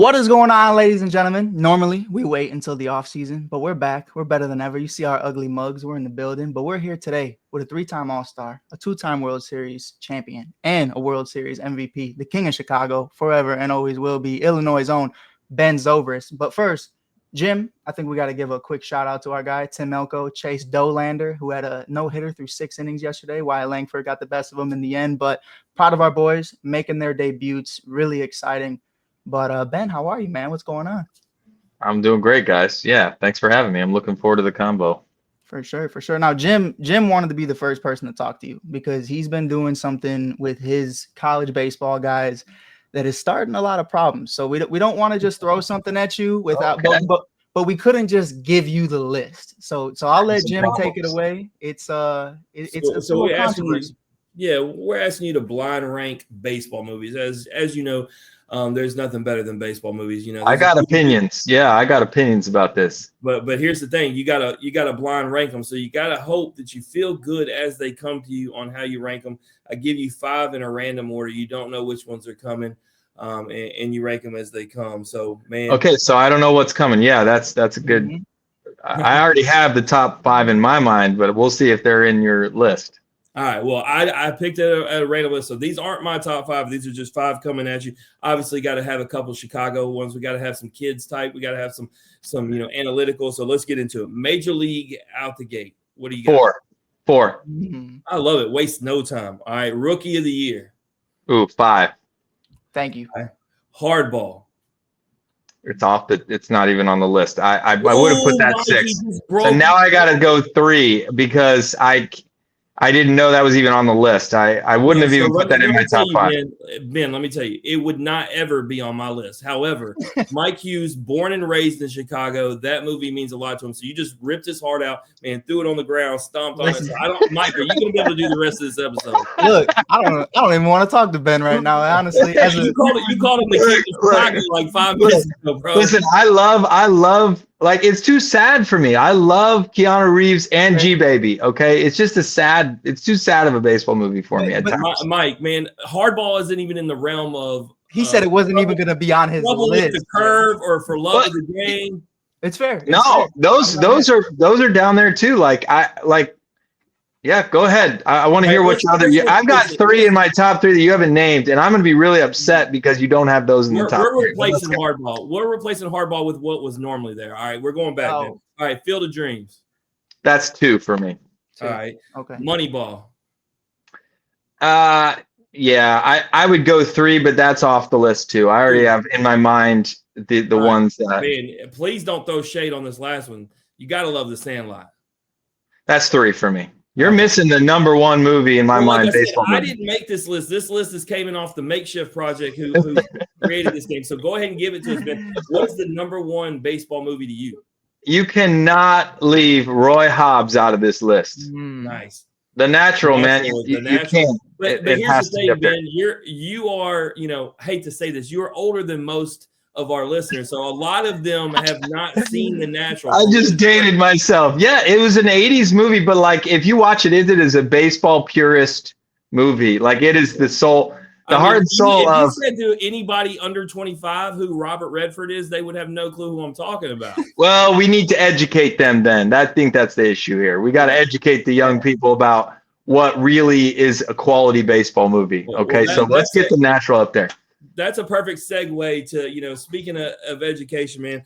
What is going on, ladies and gentlemen? Normally, we wait until the off season, but we're back. We're better than ever. You see our ugly mugs. We're in the building, but we're here today with a 3-time All-Star, a 2-time World Series champion, and a World Series MVP, the King of Chicago, forever and always will be, Illinois' own Ben Zobrist. But first, Jim, I think we got to give a quick shout out to our guy, Tim Elko, Chase Dolander, who had a no-hitter through 6 innings yesterday. Wyatt Langford got the best of them in the end, but proud of our boys making their debuts. Really exciting. But Ben, how are you, man? What's going on? I'm doing great, guys. Yeah, thanks for having me. I'm looking forward to the combo. For sure, for sure. Now, Jim wanted to be the first person to talk to you because he's been doing something with his college baseball guys that is starting a lot of problems. So we don't want to just throw something at you without, Okay. but we couldn't just give you the list. So I'll let Jim take it away. It's so we're asking you, we're asking you to blind rank baseball movies. As you know. There's nothing better than baseball movies. You know, I got opinions. Yeah, I got opinions about this. But here's the thing: you gotta blind rank them. So you gotta hope that you feel good as they come to you on how you rank them. I give you 5 in a random order. You don't know which ones are coming, and you rank them as they come. So man. Okay, so I don't know what's coming. Yeah, that's a good. Mm-hmm. I already have the top 5 in my mind, but we'll see if they're in your list. All right. Well, I picked at a random list. So these aren't my top 5. These are just 5 coming at you. Obviously, got to have a couple Chicago ones. We got to have some kids type. We got to have some analytical. So let's get into it. Major League out the gate. What do you got? 4. I love it. Waste no time. All right. Rookie of the year. Ooh, 5. Thank you. Right. Hardball. It's not even on the list. I would have put that 6. So now I got to go 3 because I didn't know that was even on the list. I wouldn't have even put that in my top 5. Ben, let me tell you, it would not ever be on my list. However, Mike Hughes, born and raised in Chicago, that movie means a lot to him. So you just ripped his heart out, man, threw it on the ground, stomped on it. So Mike, are you going to be able to do the rest of this episode? Look, I don't even want to talk to Ben right now, honestly. You called him the King of Chicago like 5 minutes ago, bro. Listen, I love. Like, it's too sad for me. I love Keanu Reeves and G-Baby, okay? It's just it's too sad of a baseball movie for me at times. Mike, man, Hardball isn't even in the realm of... He said it wasn't even going to be on his list. The curve or for love of the game. It's fair. Those are down there too. Yeah, go ahead. I want to hear what your other... I've got 3 in my top 3 that you haven't named, and I'm going to be really upset because you don't have those in the top 3. We're replacing Hardball. We're replacing Hardball with what was normally there. All right, we're going back then. All right, Field of Dreams. That's 2 for me. 2. All right. Okay. Moneyball. Yeah, I would go 3, but that's off the list too. I already have in my mind the ones that... Man, please don't throw shade on this last one. You got to love The Sandlot. That's 3 for me. You're missing the number 1 movie in my mind. Baseball movie. I didn't make this list. This list is came in off the Makeshift Project who created this game. So go ahead and give it to us, Ben. What's the number 1 baseball movie to you? You cannot leave Roy Hobbs out of this list. Nice. The Natural, man. You can't. But here's the thing, Ben. You are, hate to say this, you're older than most of our listeners, so a lot of them have not seen The Natural. I just dated myself. Yeah, it was an 80s movie, but like if you watch it is a baseball purist movie. Like it is the soul, heart and soul of... If you said to anybody under 25 who Robert Redford is, they would have no clue who I'm talking about. Well, we need to educate them then. I think that's the issue here. We got to educate the young people about what really is a quality baseball movie. Okay, so let's get The Natural up there. That's a perfect segue to, speaking of education, man.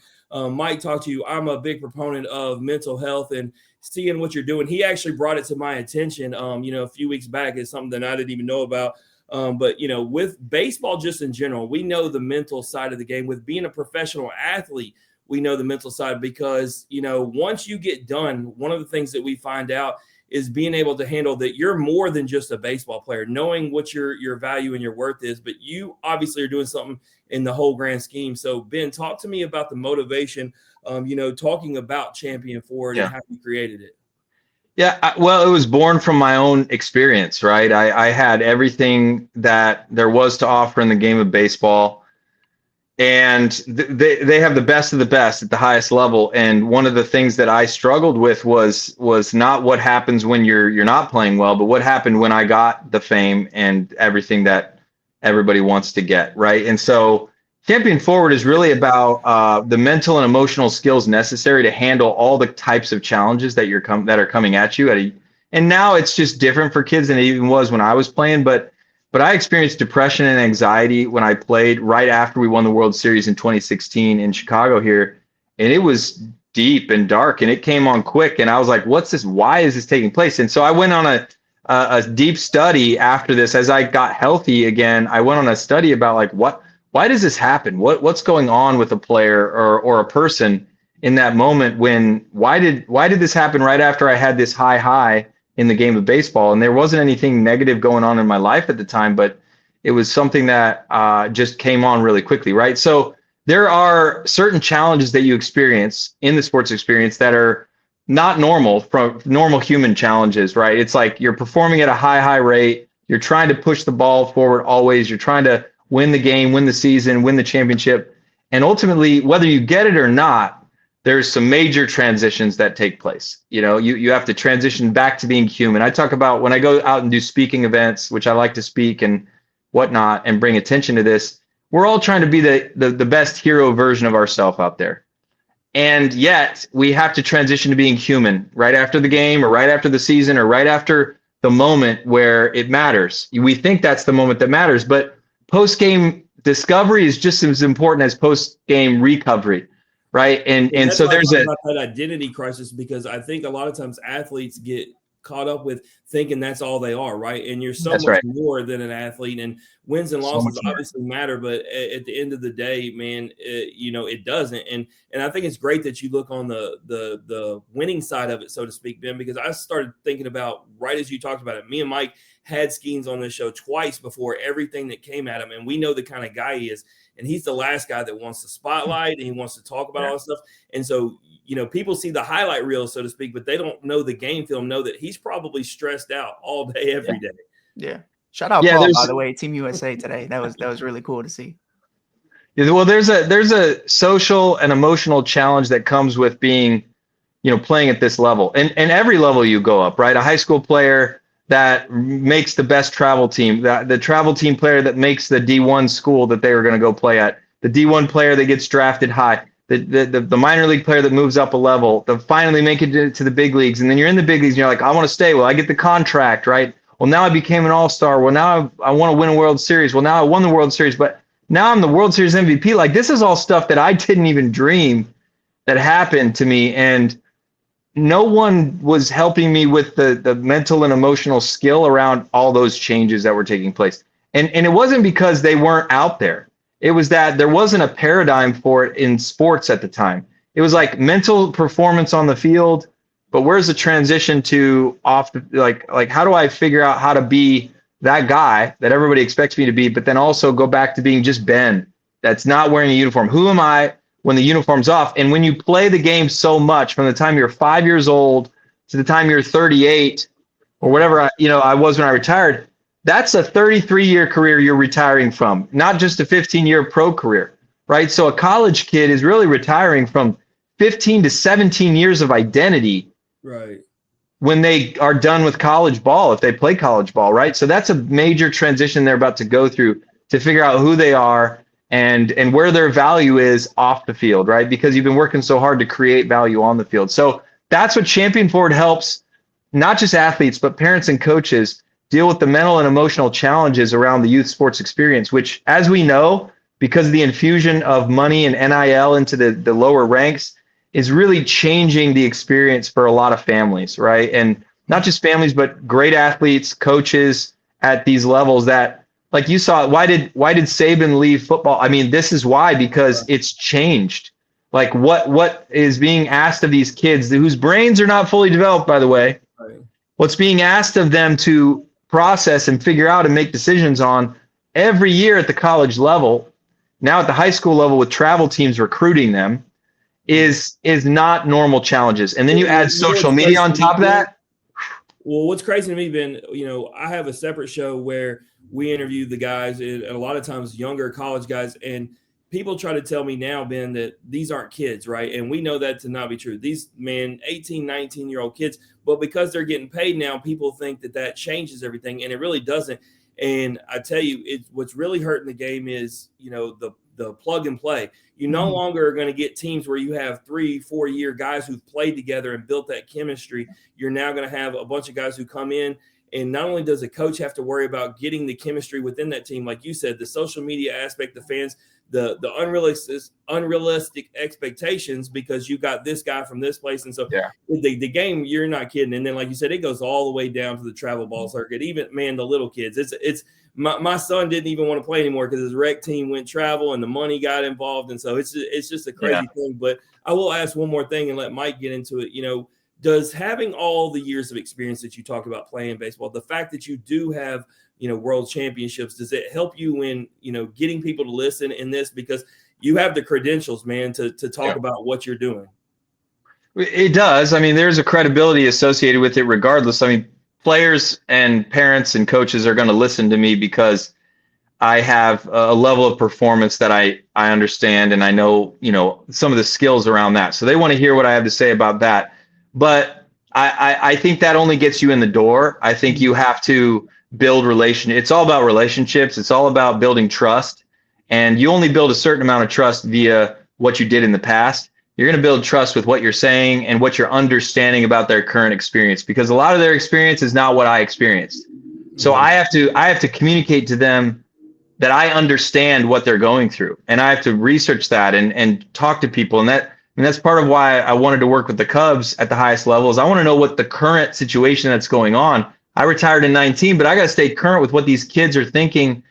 Mike talked to you. I'm a big proponent of mental health and seeing what you're doing. He actually brought it to my attention, a few weeks back. It's something that I didn't even know about. But with baseball just in general, we know the mental side of the game. With being a professional athlete, we know the mental side because, once you get done, one of the things that we find out is being able to handle that you're more than just a baseball player, knowing what your value and your worth is, but you obviously are doing something in the whole grand scheme. So Ben, talk to me about the motivation, talking about Champion Forward and how you created it. Yeah, well, it was born from my own experience, right? I had everything that there was to offer in the game of baseball. And they have the best of the best at the highest level. And one of the things that I struggled with was not what happens when you're not playing well, but what happened when I got the fame and everything that everybody wants to get, right? And so Champion Forward is really about the mental and emotional skills necessary to handle all the types of challenges that that are coming at you. And now it's just different for kids than it even was when I was playing. But I experienced depression and anxiety when I played right after we won the World Series in 2016 in Chicago here, and it was deep and dark, and it came on quick. And I was like, "What's this? Why is this taking place?" And so I went on a deep study after this. As I got healthy again, I went on a study about like why does this happen? What's going on with a player or a person in that moment why did this happen right after I had this high in the game of baseball? And there wasn't anything negative going on in my life at the time, but it was something that just came on really quickly, right? So there are certain challenges that you experience in the sports experience that are not normal from normal human challenges, right? It's like you're performing at a high rate. You're trying to push the ball forward always. You're trying to win the game, win the season, win the championship. And ultimately, whether you get it or not, there's some major transitions that take place. You have to transition back to being human. I talk about when I go out and do speaking events, which I like to speak and whatnot, and bring attention to this. We're all trying to be the best hero version of ourselves out there. And yet we have to transition to being human right after the game or right after the season or right after the moment where it matters. We think that's the moment that matters, but post-game discovery is just as important as post-game recovery, right? And so there's about that identity crisis, because I think a lot of times athletes get caught up with thinking that's all they are, right? And you're so much more than an athlete, and wins and losses obviously matter, but at the end of the day, man, it doesn't. And I think it's great that you look on the winning side of it, so to speak, Ben, because I started thinking about, right as you talked about it, me and Mike had Skeens on this show twice before everything that came at him, and we know the kind of guy he is, and he's the last guy that wants the spotlight and he wants to talk about all this stuff. And so people see the highlight reel, so to speak, but they don't know the game film, know that he's probably stressed out all day, every day. Yeah. Shout out Paul, by the way, Team USA today. That was really cool to see. Yeah, well, there's a social and emotional challenge that comes with being, playing at this level. And every level you go up, right? A high school player that makes the best travel team, the travel team player that makes the D1 school that they were going to go play at, the D1 player that gets drafted high, the minor league player that moves up a level, to finally make it to the big leagues. And then you're in the big leagues and you're like, I want to stay. Well, I get the contract, right? Well, now I became an all-star. Well, now I want to win a World Series. Well, now I won the World Series, but now I'm the World Series MVP. Like, this is all stuff that I didn't even dream that happened to me. And no one was helping me with the mental and emotional skill around all those changes that were taking place. And it wasn't because they weren't out there. It was that there wasn't a paradigm for it in sports at the time. It was like mental performance on the field, but where's the transition to off the, like how do I figure out how to be that guy that everybody expects me to be, but then also go back to being just Ben that's not wearing a uniform? Who am I when the uniform's off? And when you play the game so much, from the time you're 5 years old to the time you're 38 or whatever I was when I retired, that's a 33-year career you're retiring from, not just a 15-year pro career, right? So a college kid is really retiring from 15 to 17 years of identity, right, when they are done with college ball, if they play college ball, right? So that's a major transition they're about to go through to figure out who they are and where their value is off the field, right? Because you've been working so hard to create value on the field. So that's what Champion Forward helps, not just athletes, but parents and coaches deal with the mental and emotional challenges around the youth sports experience, which, as we know, because of the infusion of money and NIL into the lower ranks, is really changing the experience for a lot of families, right? And not just families, but great athletes, coaches at these levels that, like you saw, why did Saban leave football? I mean, this is why, because it's changed. Like what is being asked of these kids whose brains are not fully developed, by the way, right, what's being asked of them to process and figure out and make decisions on every year at the college level, now at the high school level with travel teams recruiting them, is not normal challenges. And then you add social media on top of that. Well, what's crazy to me, Ben, I have a separate show where we interview the guys, and a lot of times younger college guys, and people try to tell me now, Ben, that these aren't kids, right? And we know that to not be true. These, 18, 19-year-old kids, but because they're getting paid now, people think that changes everything, and it really doesn't. And I tell you, what's really hurting the game is, the plug and play. You no longer are going to get teams where you have 3-4 year guys who've played together and built that chemistry. You're now going to have a bunch of guys who come in, and not only does a coach have to worry about getting the chemistry within that team, like you said, the social media aspect, the fans, the unrealistic expectations, because you got this guy from this place. And so the game, you're not kidding. And then, like you said, it goes all the way down to the travel ball circuit. Even, man, the little kids, it's my son didn't even want to play anymore because his rec team went travel and the money got involved. And so it's just a crazy thing. But I will ask one more thing and let Mike get into it. Does having all the years of experience that you talked about playing baseball, the fact that you do have, world championships, does it help you in, getting people to listen in this, because you have the credentials, man, to talk about what you're doing? It does. I mean, there's a credibility associated with it regardless. I mean, players and parents and coaches are going to listen to me because I have a level of performance that I understand, and I know, some of the skills around that. So they want to hear what I have to say about that. But I think that only gets you in the door. I think you have to build relationships. It's all about relationships. It's all about building trust. And you only build a certain amount of trust via what you did in the past. You're going to build trust with what you're saying and what you're understanding about their current experience, because a lot of their experience is not what I experienced. So I have to communicate to them that I understand what they're going through, and I have to research that and talk to people. And that's part of why I wanted to work with the Cubs at the highest levels. I want to know what the current situation that's going on. I retired in 19, but I got to stay current with what these kids are thinking.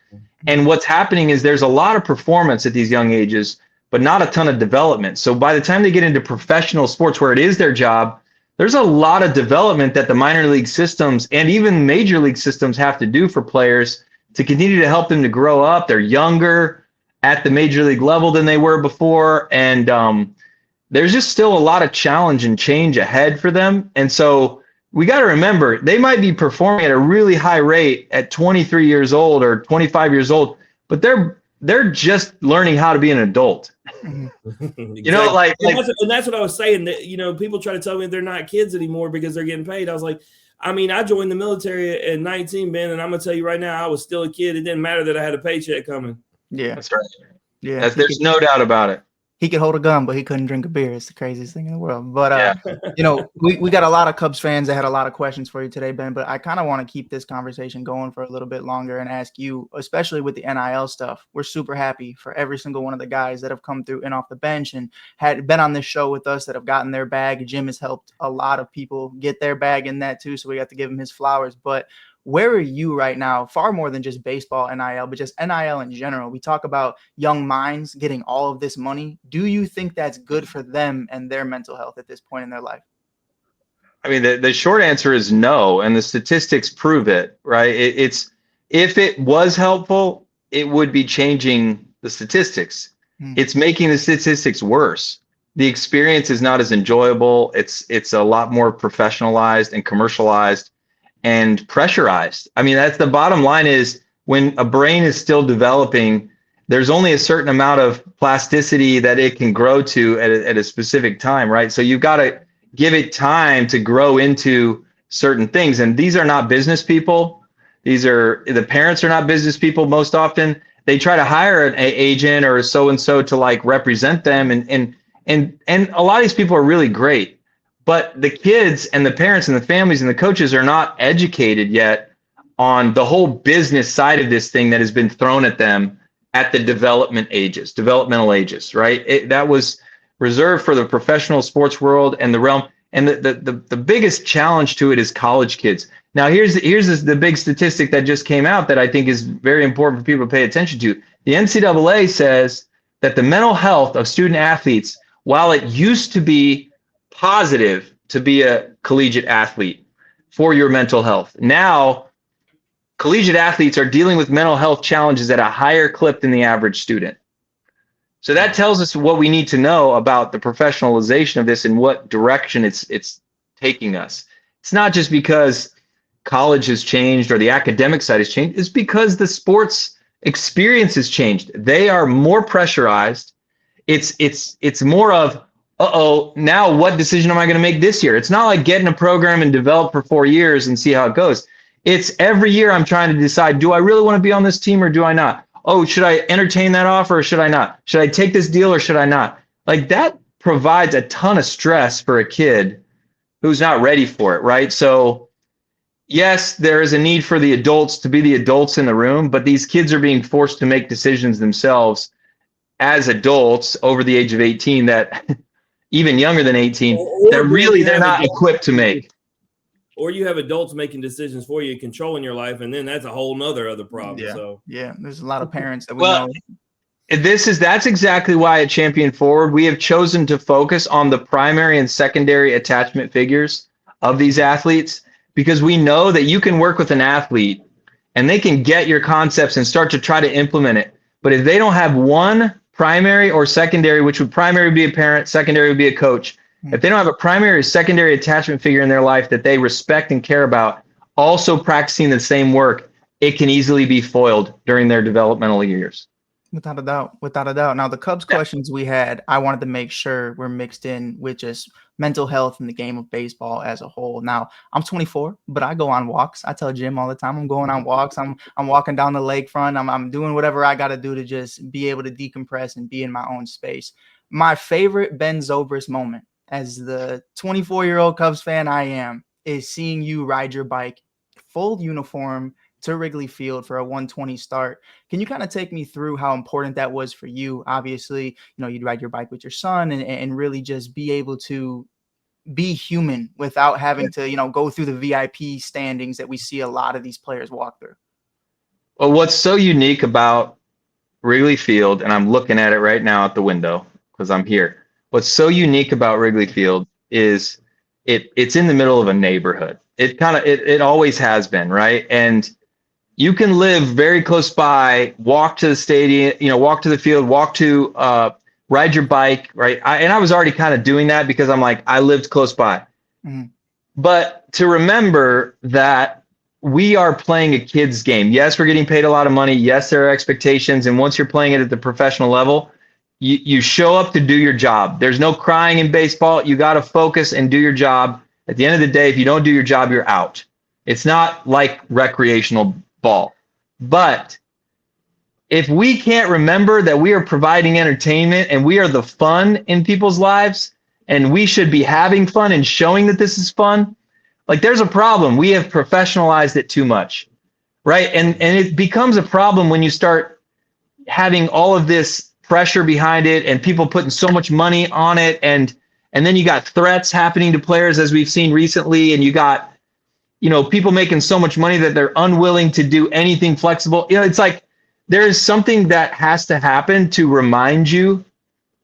And what's happening is there's a lot of performance at these young ages, but not a ton of development. So by the time they get into professional sports where it is their job, there's a lot of development that the minor league systems and even major league systems have to do for players to continue to help them to grow up. They're younger at the major league level than they were before. And there's just still a lot of challenge and change ahead for them. And so we got to remember, they might be performing at a really high rate at 23 years old or 25 years old, but they're just learning how to be an adult. Exactly. And that's what I was saying, that, people try to tell me they're not kids anymore because they're getting paid. I was like, I joined the military at 19, man, and I'm going to tell you right now, I was still a kid. It didn't matter that I had a paycheck coming. Yeah. That's right. Yeah. There's no doubt about it. He could hold a gun, but he couldn't drink a beer. It's the craziest thing in the world. But, we got a lot of Cubs fans that had a lot of questions for you today, Ben, but I kind of want to keep this conversation going for a little bit longer and ask you, especially with the NIL stuff. We're super happy for every single one of the guys that have come through and off the bench and had been on this show with us that have gotten their bag. Jim has helped a lot of people get their bag in that too, so we got to give him his flowers. But where are you right now? Far more than just baseball NIL, but just NIL in general. We talk about young minds getting all of this money. Do you think that's good for them and their mental health at this point in their life? I mean, the short answer is no, and the statistics prove it, right? It's if it was helpful, it would be changing the statistics. It's making the statistics worse. The experience is not as enjoyable. It's a lot more professionalized and commercialized and pressurized. I mean, that's the bottom line, is when a brain is still developing, there's only a certain amount of plasticity that it can grow to at a specific time, right? So you've got to give it time to grow into certain things. And these are not business people. The parents are not business people. Most often they try to hire an agent or so-and-so to like represent them. And a lot of these people are really great. But the kids and the parents and the families and the coaches are not educated yet on the whole business side of this thing that has been thrown at them at the developmental ages, right? That was reserved for the professional sports world and the realm. And the biggest challenge to it is college kids. Now, here's the big statistic that just came out that I think is very important for people to pay attention to. The NCAA says that the mental health of student athletes, while it used to be positive to be a collegiate athlete for your mental health, now collegiate athletes are dealing with mental health challenges at a higher clip than the average student. So that tells us what we need to know about the professionalization of this and what direction it's taking us. It's not just because college has changed or the academic side has changed. It's because the sports experience has changed. They are more pressurized. It's more of, now what decision am I going to make this year? It's not like getting a program and develop for 4 years and see how it goes. It's every year I'm trying to decide, do I really want to be on this team or do I not? oh, should I entertain that offer or should I not? Should I take this deal or should I not? Like that provides a ton of stress for a kid who's not ready for it, right? So yes, there is a need for the adults to be the adults in the room, but these kids are being forced to make decisions themselves as adults over the age of 18 that even younger than 18 that really they're not equipped to make. Or you have adults making decisions for you, controlling your life, and then that's a whole nother other problem. Yeah. So yeah, there's a lot of parents that we know. That's exactly why at Champion Forward we have chosen to focus on the primary and secondary attachment figures of these athletes, because we know that you can work with an athlete and they can get your concepts and start to try to implement it. But if they don't have one primary or secondary, which would primary be a parent, secondary would be a coach, if they don't have a primary or secondary attachment figure in their life that they respect and care about, also practicing the same work, it can easily be foiled during their developmental years. Without a doubt. Without a doubt. Now, the Cubs questions we had, I wanted to make sure we're mixed in with just mental health in the game of baseball as a whole. Now, I'm 24, but I go on walks. I tell Jim all the time, I'm going on walks. I'm walking down the lakefront. I'm doing whatever I got to do to just be able to decompress and be in my own space. My favorite Ben Zobrist moment as the 24-year-old Cubs fan I am is seeing you ride your bike, full uniform, to Wrigley Field for a 120 start. Can you kind of take me through how important that was for you? Obviously, you'd ride your bike with your son and really just be able to be human without having to, go through the VIP standings that we see a lot of these players walk through. Well, what's so unique about Wrigley Field, and I'm looking at it right now at the window because I'm here. What's so unique about Wrigley Field is it's in the middle of a neighborhood. It always has been, right? And you can live very close by, walk to the stadium, walk to the field, ride your bike, right? I was already kind of doing that because I'm like, I lived close by. Mm-hmm. But to remember that we are playing a kid's game. Yes, we're getting paid a lot of money. Yes, there are expectations. And once you're playing it at the professional level, you show up to do your job. There's no crying in baseball. You got to focus and do your job. At the end of the day, if you don't do your job, you're out. It's not like recreational ball. But if we can't remember that we are providing entertainment and we are the fun in people's lives, and we should be having fun and showing that this is fun, like there's a problem. We have professionalized it too much, right? And it becomes a problem when you start having all of this pressure behind it and people putting so much money on it, and then you got threats happening to players as we've seen recently, and you got people making so much money that they're unwilling to do anything flexible. It's like there is something that has to happen to remind you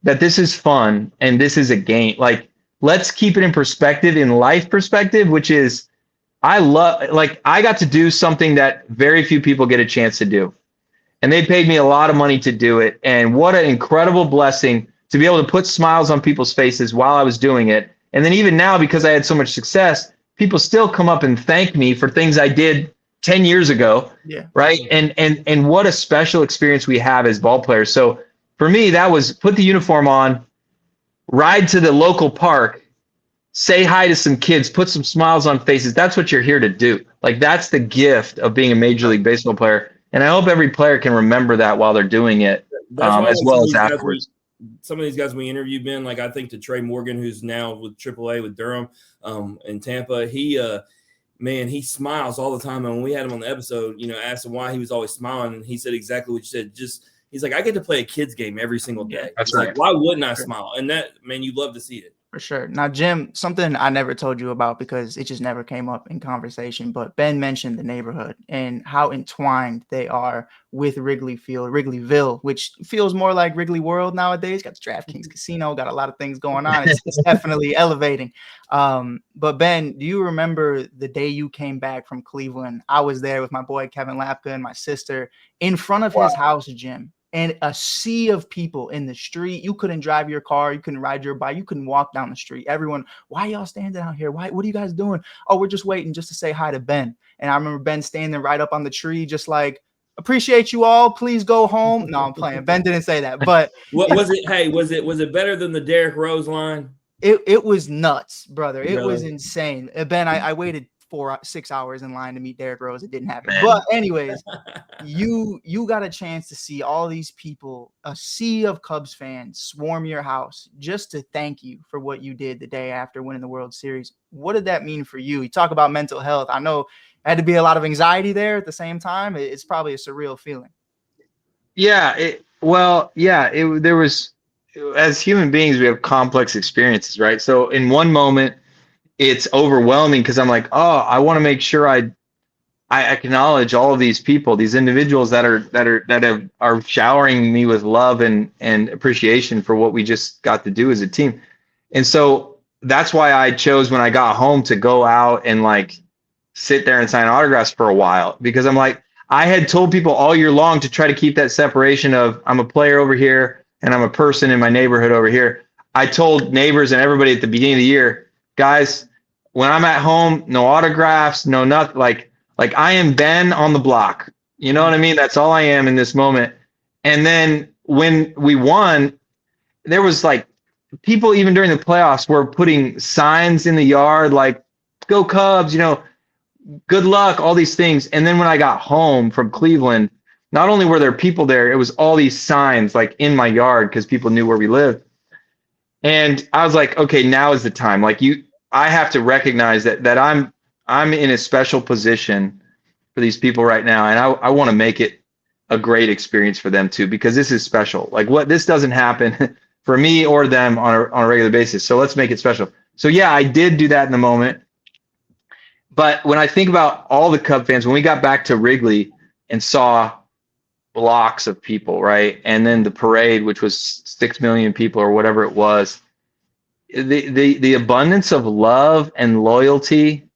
that this is fun and this is a game. Like, let's keep it in perspective, in life perspective, which is I got to do something that very few people get a chance to do. And they paid me a lot of money to do it. And what an incredible blessing to be able to put smiles on people's faces while I was doing it. And then even now, because I had so much success, people still come up and thank me for things I did 10 years ago. Yeah. Right. And what a special experience we have as ball players. So for me, that was put the uniform on, ride to the local park, say hi to some kids, put some smiles on faces. That's what you're here to do. Like, that's the gift of being a Major League Baseball player. And I hope every player can remember that while they're doing it, as well as afterwards. Some of these guys we interviewed, Ben, like I think to Trey Morgan, who's now with AAA with Durham in Tampa, he smiles all the time. And when we had him on the episode, asked him why he was always smiling, and he said exactly what you said. He's like, I get to play a kid's game every single day. That's right. Like, why wouldn't I smile? And that, man, you love to see it. For sure. Now, Jim, something I never told you about because it just never came up in conversation, but Ben mentioned the neighborhood and how entwined they are with Wrigley Field, Wrigleyville, which feels more like Wrigley World nowadays. Got the DraftKings Casino, got a lot of things going on. It's definitely elevating. But Ben, do you remember the day you came back from Cleveland? I was there with my boy Kevin Lapka and my sister in front of his house, Jim. And a sea of people in the street. You couldn't drive your car. You couldn't ride your bike. You couldn't walk down the street. Everyone, why y'all standing out here? What are you guys doing? Oh, we're just waiting just to say hi to Ben. And I remember Ben standing right up on the tree, just like, appreciate you all. Please go home. No, I'm playing. Ben didn't say that. But what was it? Hey, was it better than the Derrick Rose line? It was nuts, brother. It was insane. Ben, I waited 6 hours in line to meet Derrick Rose. It didn't happen. Man. But anyways, you got a chance to see all these people, a sea of Cubs fans swarm your house just to thank you for what you did the day after winning the World Series. What did that mean for you? You talk about mental health. I know it had to be a lot of anxiety there at the same time. It's probably a surreal feeling. Yeah. There was, as human beings, we have complex experiences, right? So in one moment, it's overwhelming because I'm like, oh, I want to make sure I acknowledge all of these people, these individuals that are showering me with love and appreciation for what we just got to do as a team. And so that's why I chose when I got home to go out and like sit there and sign autographs for a while, because I'm like, I had told people all year long to try to keep that separation of I'm a player over here and I'm a person in my neighborhood over here. I told neighbors and everybody at the beginning of the year, guys, when I'm at home, no autographs, no nothing. Like I am Ben on the block. You know what I mean? That's all I am in this moment. And then when we won, there was like people even during the playoffs were putting signs in the yard like "Go Cubs," good luck, all these things. And then when I got home from Cleveland, not only were there people there, it was all these signs like in my yard because people knew where we lived. And I was like, okay, now is the time. Like I have to recognize that I'm in a special position for these people right now. And I want to make it a great experience for them too, because this is special. Like this doesn't happen for me or them on a regular basis. So let's make it special. So yeah, I did do that in the moment. But when I think about all the Cub fans, when we got back to Wrigley and saw blocks of people, right? And then the parade, which was 6 million people or whatever it was, the abundance of love and loyalty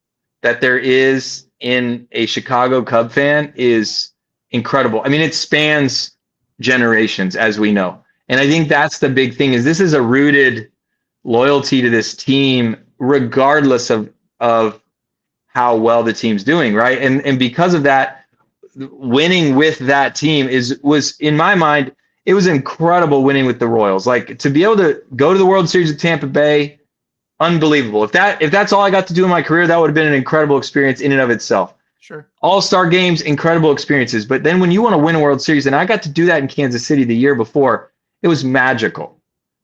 that there is in a Chicago Cub fan is incredible. I mean, it spans generations, as we know. And I think that's the big thing, is this is a rooted loyalty to this team, regardless of how well the team's doing, right? And because of that, winning with that team was in my mind, it was incredible winning with the Royals. Like to be able to go to the World Series of Tampa Bay, unbelievable. If that's all I got to do in my career, that would have been an incredible experience in and of itself. Sure. All-star games, incredible experiences. But then when you want to win a World Series, and I got to do that in Kansas City the year before, it was magical.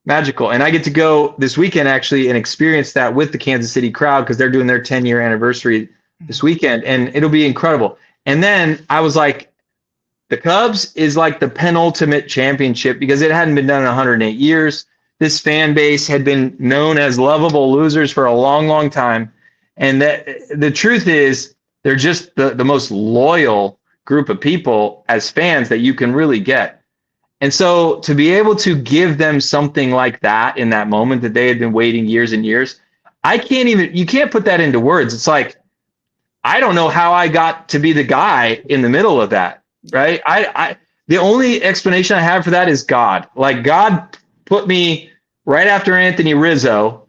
And I get to go this weekend actually and experience that with the Kansas City crowd because they're doing their 10-year anniversary this weekend, and it'll be incredible. And then I was like, the Cubs is like the penultimate championship because it hadn't been done in 108 years. This fan base had been known as lovable losers for a long, long time. And that the truth is they're just the most loyal group of people as fans that you can really get. And so to be able to give them something like that in that moment that they had been waiting years and years, you can't put that into words. It's like, I don't know how I got to be the guy in the middle of that, right? The only explanation I have for that is God. Like God put me right after Anthony Rizzo,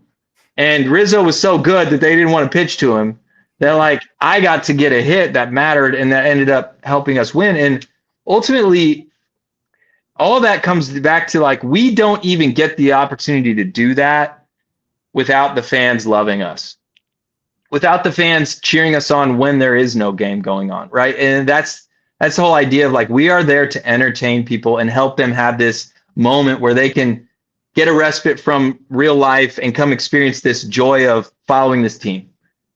and Rizzo was so good that they didn't want to pitch to him. That like I got to get a hit that mattered and that ended up helping us win. And ultimately, all of that comes back to like we don't even get the opportunity to do that without the fans loving us, without the fans cheering us on when there is no game going on, right? And that's the whole idea of like we are there to entertain people and help them have this moment where they can get a respite from real life and come experience this joy of following this team,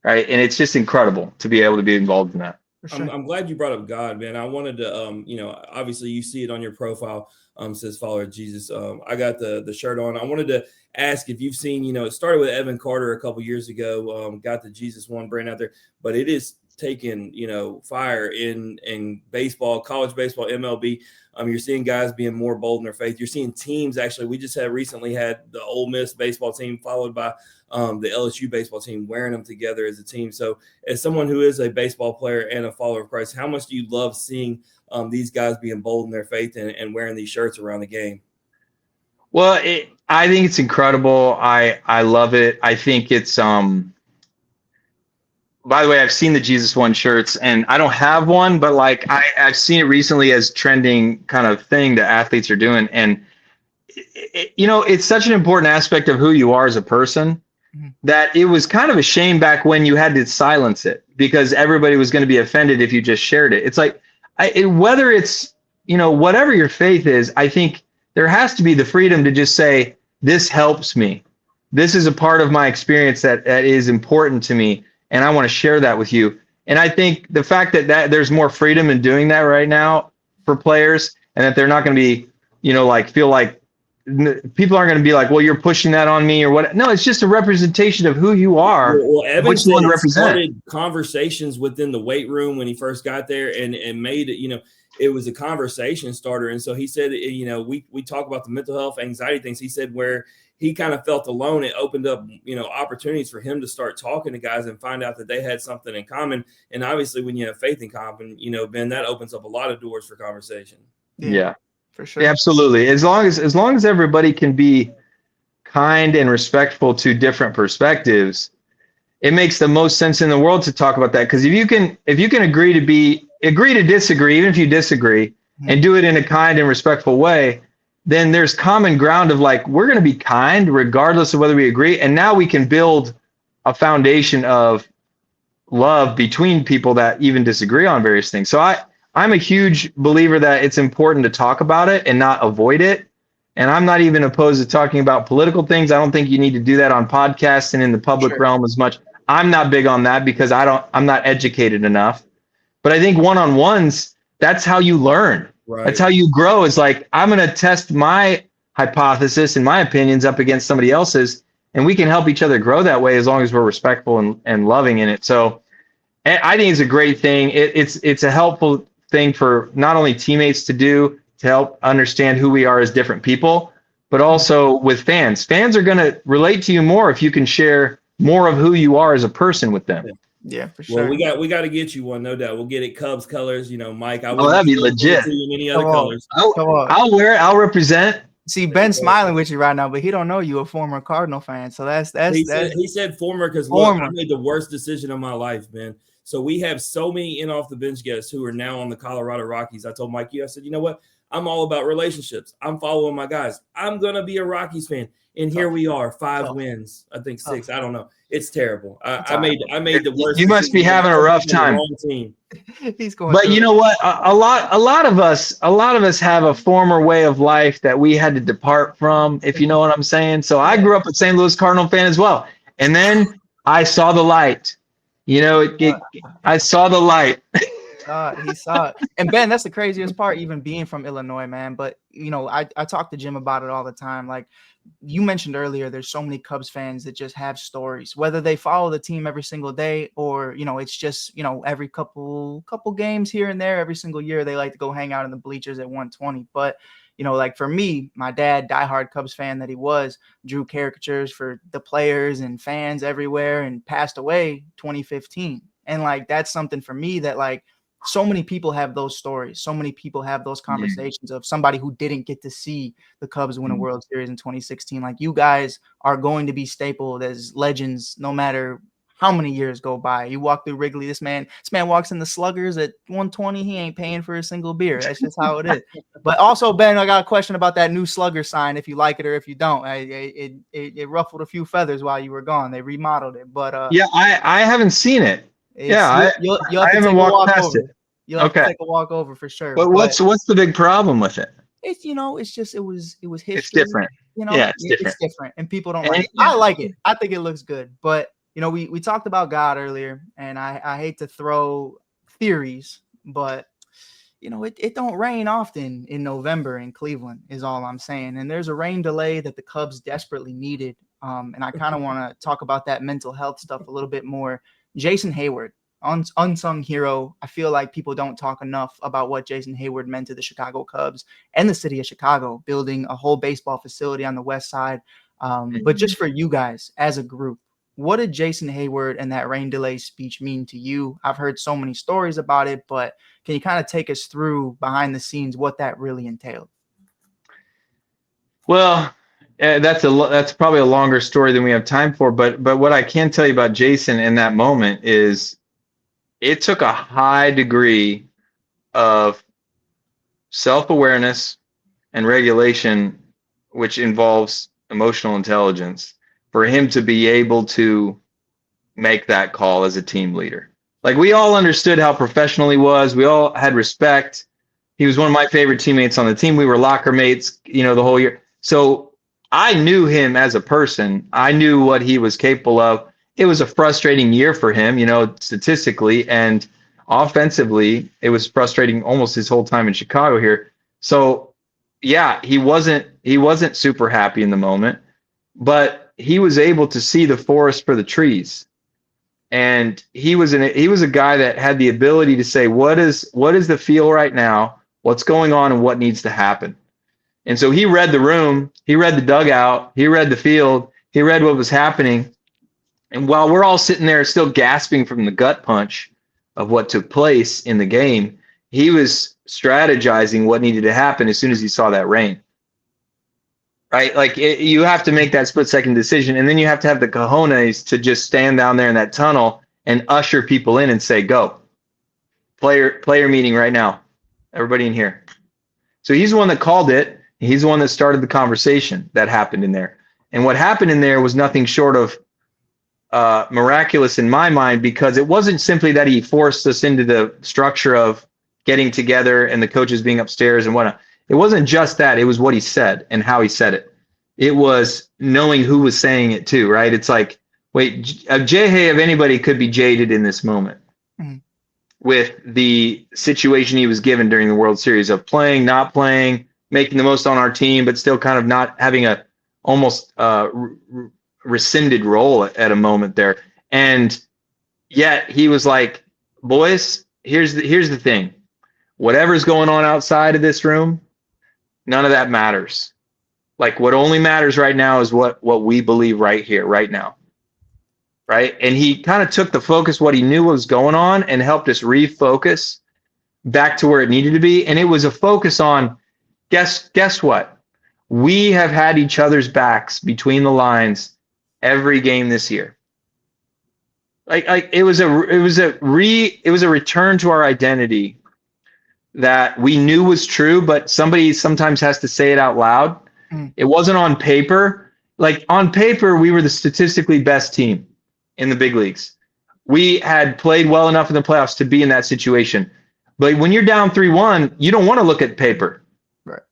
right? And it's just incredible to be able to be involved in that. Sure. I'm glad you brought up God, man. I wanted to, obviously you see it on your profile, says follower of Jesus. I got the shirt on. I wanted to ask if you've seen, it started with Evan Carter a couple years ago, got the Jesus One brand out there, but it is taken, fire in baseball, college baseball, MLB. You're seeing guys being more bold in their faith. You're seeing teams actually. We just recently had the Ole Miss baseball team followed by the LSU baseball team wearing them together as a team. So as someone who is a baseball player and a follower of Christ, how much do you love seeing these guys being bold in their faith and wearing these shirts around the game? Well, I think it's incredible. I love it. I think it's by the way, I've seen the Jesus One shirts, and I don't have one, but like I've seen it recently as trending kind of thing that athletes are doing. And it's such an important aspect of who you are as a person. that it was kind of a shame back when you had to silence it because everybody was going to be offended if you just shared it. It's like, whether it's, whatever your faith is, I think there has to be the freedom to just say, this helps me. This is a part of my experience that is important to me, and I want to share that with you. And I think the fact that there's more freedom in doing that right now for players, and that they're not going to be, feel like people aren't going to be like, well, you're pushing that on me or what. No, it's just a representation of who you are. Well, Evan what you want to represent. Started conversations within the weight room when he first got there, and made it, it was a conversation starter. And so he said, we talk about the mental health, anxiety things. He said where he kind of felt alone, it opened up, opportunities for him to start talking to guys and find out that they had something in common. And obviously when you have faith in common, Ben, that opens up a lot of doors for conversation. Yeah. For sure. Yeah, absolutely. As long as everybody can be kind and respectful to different perspectives, it makes the most sense in the world to talk about that. Because if you can agree to disagree, even if you disagree, and do it in a kind and respectful way, then there's common ground of like, we're going to be kind regardless of whether we agree. And now we can build a foundation of love between people that even disagree on various things. So I'm a huge believer that it's important to talk about it and not avoid it. And I'm not even opposed to talking about political things. I don't think you need to do that on podcasts and in the public realm as much. I'm not big on that because I'm not educated enough. But I think one-on-ones, that's how you learn. Right. That's how you grow. It's like, I'm going to test my hypothesis and my opinions up against somebody else's, and we can help each other grow that way as long as we're respectful and loving in it. So I think it's a great thing. It's a helpful thing for not only teammates to do to help understand who we are as different people, but also with fans. Fans are going to relate to you more if you can share more of who you are as a person with them. Yeah, for sure. Well, we got to get you one, no doubt. We'll get it Cubs colors, Mike. That'd be legit. In any other colors. I'll wear it. I'll represent. See, Ben's smiling with you right now, but he don't know you a former Cardinal fan. So that's he said former because I made the worst decision of my life, man. So we have so many in off the bench guests who are now on the Colorado Rockies. I told Mikey, I said, you know what? I'm all about relationships. I'm following my guys. I'm gonna be a Rockies fan. And here we are, 5 wins. I think 6. I don't know. It's terrible. I made the worst. You must be having a rough time. He's going. But you know what? A lot of us have a former way of life that we had to depart from, if you know what I'm saying. So I grew up a St. Louis Cardinal fan as well, and then I saw the light. I saw the light. He saw it. And Ben, that's the craziest part, even being from Illinois, man. But I talk to Jim about it all the time. Like you mentioned earlier, there's so many Cubs fans that just have stories, whether they follow the team every single day or, it's just, every couple games here and there, every single year, they like to go hang out in the bleachers at 120. But, like for me, my dad, diehard Cubs fan that he was, drew caricatures for the players and fans everywhere and passed away 2015. And like, that's something for me that like, so many people have those stories. So many people have those conversations of somebody who didn't get to see the Cubs win a World Series in 2016. Like you guys are going to be stapled as legends no matter how many years go by. You walk through Wrigley, this man walks in the Sluggers at 120. He ain't paying for a single beer. That's just how it is. But also, Ben, I got a question about that new Slugger sign, if you like it or if you don't. It ruffled a few feathers while you were gone. They remodeled it. But I haven't seen it. You'll have I haven't walked past it. You'll have to take a walk over for sure. But what's the big problem with it? It's it's just it was history. It's different. It's different, and people don't like it. I like it. I think it looks good. But we talked about God earlier, and I hate to throw theories, but it don't rain often in November in Cleveland is all I'm saying. And there's a rain delay that the Cubs desperately needed. And I kind of want to talk about that mental health stuff a little bit more. Jason Hayward, unsung hero. I feel like people don't talk enough about what Jason Hayward meant to the Chicago Cubs and the city of Chicago, building a whole baseball facility on the west side. But just for you guys as a group, what did Jason Hayward and that rain delay speech mean to you? I've heard so many stories about it, but can you kind of take us through behind the scenes what that really entailed? Well, that's probably a longer story than we have time for. But what I can tell you about Jason in that moment is it took a high degree of self-awareness and regulation, which involves emotional intelligence, for him to be able to make that call as a team leader. Like, we all understood how professional he was. We all had respect. He was one of my favorite teammates on the team. We were locker mates, the whole year. So I knew him as a person. I knew what he was capable of. It was a frustrating year for him, statistically, and offensively, it was frustrating almost his whole time in Chicago here. So yeah, he wasn't super happy in the moment, but he was able to see the forest for the trees. And he was a guy that had the ability to say, what is the feel right now? What's going on and what needs to happen? And so he read the room, he read the dugout, he read the field, he read what was happening. And while we're all sitting there still gasping from the gut punch of what took place in the game, he was strategizing what needed to happen as soon as he saw that rain. Right? Like, you have to make that split-second decision, and then you have to have the cojones to just stand down there in that tunnel and usher people in and say, go. Player meeting right now. Everybody in here. So he's the one that called it. He's the one that started the conversation that happened in there. And what happened in there was nothing short of miraculous in my mind, because it wasn't simply that he forced us into the structure of getting together and the coaches being upstairs and whatnot. It wasn't just that. It was what he said and how he said it. It was knowing who was saying it too, right? It's like, wait, Jay, if anybody could be jaded in this moment with the situation he was given during the World Series of playing, not playing, making the most on our team, but still kind of not having a almost rescinded role at a moment there. And yet he was like, boys, here's the thing. Whatever's going on outside of this room, none of that matters. Like, what only matters right now is what we believe right here, right now. Right? And he kind of took the focus, what he knew was going on, and helped us refocus back to where it needed to be. And it was a focus on, guess what? We have had each other's backs between the lines every game this year. Like it was a return to our identity that we knew was true, but somebody sometimes has to say it out loud. It wasn't on paper. Like, on paper, we were the statistically best team in the big leagues. We had played well enough in the playoffs to be in that situation. But when you're down 3-1, you don't want to look at paper. Right.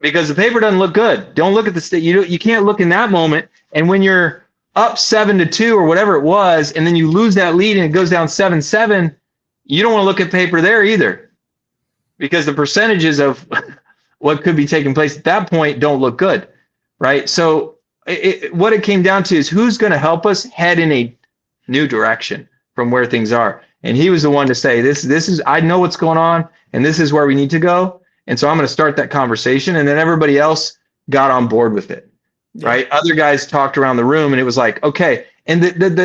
Because the paper doesn't look good. Don't look at the state. You can't look in that moment. And when you're up 7-2 or whatever it was, and then you lose that lead and it goes down 7-7, you don't want to look at paper there either. Because the percentages of what could be taking place at that point don't look good, right? So what it came down to is who's going to help us head in a new direction from where things are. And he was the one to say, this is, I know what's going on, and this is where we need to go. And so I'm going to start that conversation. And then everybody else got on board with it, right? Other guys talked around the room, and it was like, okay. And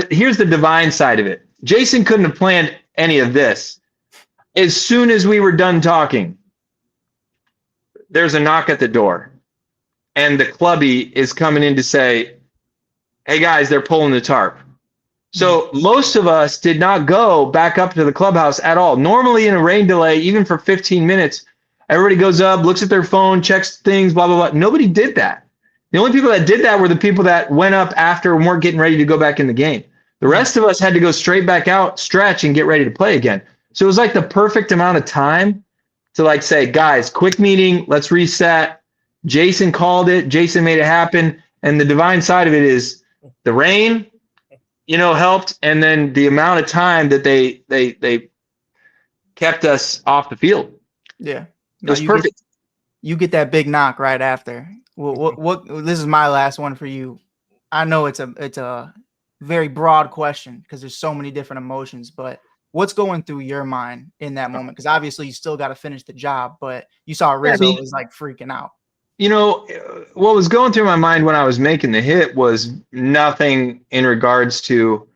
here's the divine side of it. Jason couldn't have planned any of this. As soon as we were done talking, there's a knock at the door, and the clubby is coming in to say, hey guys, they're pulling the tarp. So most of us did not go back up to the clubhouse at all. Normally in a rain delay, even for 15 minutes, everybody goes up, looks at their phone, checks things, blah, blah, blah. Nobody did that. The only people that did that were the people that went up after and weren't getting ready to go back in the game. The rest of us had to go straight back out, stretch, and get ready to play again. So it was like the perfect amount of time to like say, guys, quick meeting, let's reset. Jason called it. Jason made it happen. And the divine side of it is the rain, helped. And then the amount of time that they kept us off the field. Yeah. It was perfect. You get that big knock right after. What this is my last one for you. I know it's a very broad question because there's so many different emotions, but what's going through your mind in that moment? Because obviously you still got to finish the job, but you saw Rizzo was like freaking out. What was going through my mind when I was making the hit was nothing in regards to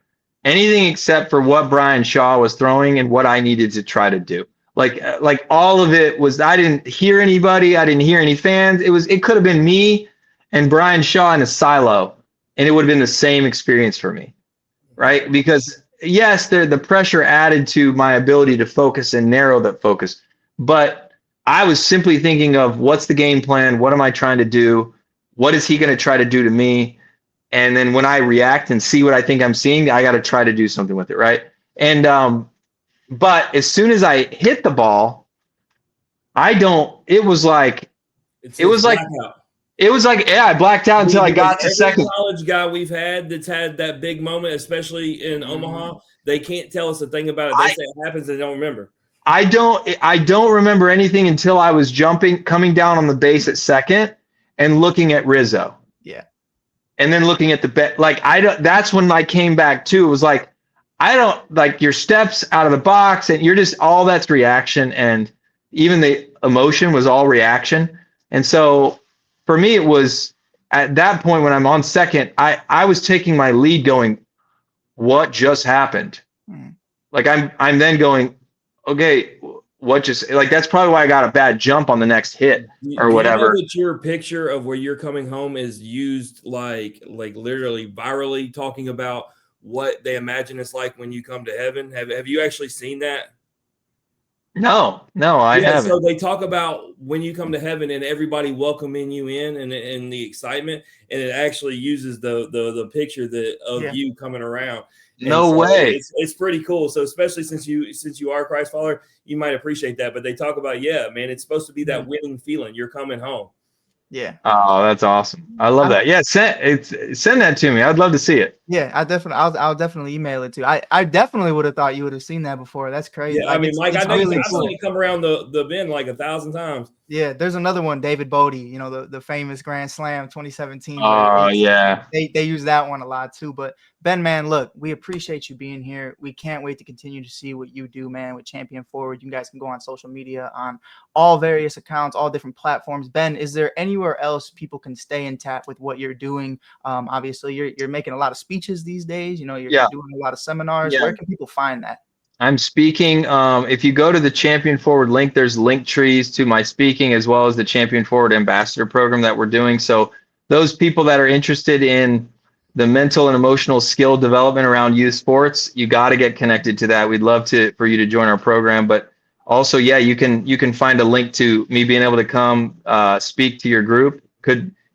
anything except for what Brian Shaw was throwing and what I needed to try to do. Like all of it was, I didn't hear anybody. I didn't hear any fans. It could have been me and Brian Shaw in a silo, and it would have been the same experience for me, right? Because yes, the pressure added to my ability to focus and narrow that focus, but I was simply thinking of what's the game plan? What am I trying to do? What is he going to try to do to me? And then when I react and see what I think I'm seeing, I got to try to do something with it, right? And but as soon as I hit the ball, I don't. It was like It's it was like blackout. it was like yeah, I blacked out until I got to Every second. college guy we've had that's had that big moment, especially in Omaha, they can't tell us a thing about it. They say it happens, they don't remember. I don't remember anything until I was coming down on the base at second and looking at Rizzo. Yeah. And then looking at the bet, like that's when I came back too. It was like, I don't like your steps out of the box and you're just all that's reaction. And even the emotion was all reaction. And so for me, it was at that point when I'm on second, I was taking my lead going, what just happened? Like I'm then going, okay, what just like that's probably why I got a bad jump on the next hit or whatever. You know that your picture of where you're coming home is used like literally virally, talking about what they imagine it's like when you come to heaven. Have you actually seen that? No, I haven't. So they talk about when you come to heaven and everybody welcoming you in and the excitement, and it actually uses the picture of you coming around. No way. It's pretty cool. So especially since you are a Christ follower, you might appreciate that. But they talk about, man, it's supposed to be that winning feeling. You're coming home. Yeah. Oh, that's awesome. I love that. Yeah, send that to me. I'd love to see it. Yeah, I'll definitely email it to you. I definitely would have thought you would have seen that before. That's crazy. Yeah, I mean, Mike, I know really I've seen it come around the bend like 1,000 times. Yeah, there's another one, David Bodie, you know, the famous Grand Slam 2017. Oh, yeah. They use that one a lot too. But Ben, man, look, we appreciate you being here. We can't wait to continue to see what you do, man, with Champion Forward. You guys can go on social media on all various accounts, all different platforms. Ben, is there anywhere else people can stay in tap with what you're doing? Obviously, you're making a lot of speeches these days. You know, you're doing a lot of seminars. Where can people find that? I'm speaking. If you go to the Champion Forward link, there's link trees to my speaking as well as the Champion Forward Ambassador program that we're doing. So those people that are interested in the mental and emotional skill development around youth sports, you got to get connected to that. We'd love for you to join our program. But also, you can find a link to me being able to come speak to your group.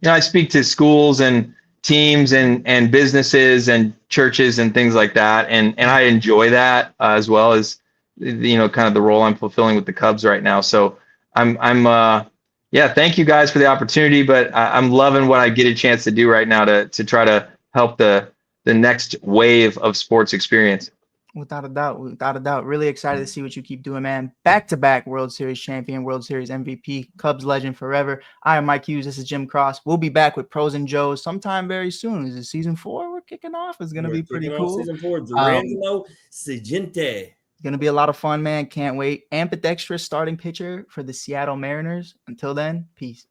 I speak to schools and teams and businesses and churches and things like that. And I enjoy that as well as, kind of the role I'm fulfilling with the Cubs right now. So thank you guys for the opportunity, but I'm loving what I get a chance to do right now to try to help the next wave of sports experience. Without a doubt. Really excited to see what you keep doing, man. Back-to-back World Series champion, World Series MVP, Cubs legend forever. I am Mike Hughes. This is Jim Cross. We'll be back with Pros and Joes sometime very soon. Is it season 4 we're kicking off? It's going to be pretty cool. Season 4, Durangelo Sigente. It's going to be a lot of fun, man. Can't wait. Ambidextrous starting pitcher for the Seattle Mariners. Until then, peace.